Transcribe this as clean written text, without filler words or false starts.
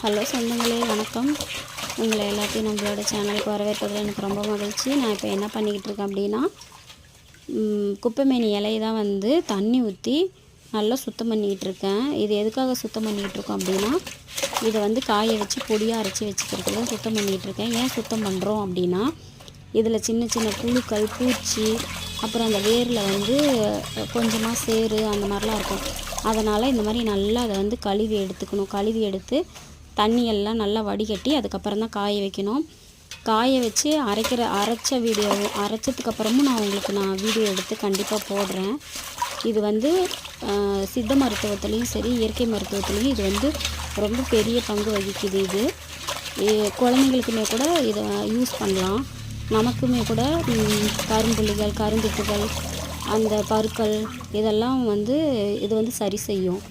Hello சொந்தங்களே, வணக்கம். உங்களை எல்லாத்தையும் நம்மளோட சேனலுக்கு வரவேற்பதில் எனக்கு ரொம்ப மகிழ்ச்சி. நான் இப்போ என்ன பண்ணிக்கிட்டு இருக்கேன் அப்படின்னா, குப்பைமேனி இலையை தான் வந்து தண்ணி ஊற்றி நல்லா சுத்தம் பண்ணிக்கிட்டு இருக்கேன். இது எதுக்காக சுத்தம் பண்ணிக்கிட்டு இருக்கோம் அப்படின்னா, இதை வந்து காய வச்சு பொடியாக அரைச்சி வச்சுக்கிறதுக்கு தான் சுத்தம் பண்ணிக்கிட்டு இருக்கேன். ஏன் சுத்தம் பண்ணுறோம் அப்படின்னா, இதில் சின்ன சின்ன புழுக்கள், பூச்சி, அப்புறம் அந்த வேரில் வந்து கொஞ்சமாக சேறு அந்த மாதிரிலாம் இருக்கும். அதனால் இந்த மாதிரி நல்லா அதை வந்து கழுவி எடுத்துக்கணும். கழுவி எடுத்து தண்ணியெல்லாம் நல்லா வடிகட்டி அதுக்கப்புறம் தான் காய வைக்கணும். காய வச்சு அரைச்சதுக்கப்புறமும் நான் வீடியோ எடுத்து கண்டிப்பாக போடுறேன். இது வந்து சித்த மருத்துவத்துலேயும் சரி, இயற்கை மருத்துவத்துலேயும் இது வந்து ரொம்ப பெரிய பங்கு வகிக்குது. இது குழந்தைங்களுக்குமே கூட இதை யூஸ் பண்ணலாம். நமக்குமே கூட கரும்புள்ளிகள், கருந்திட்டுகள், அந்த பருக்கள் இதெல்லாம் வந்து இது வந்து சரி செய்யும்.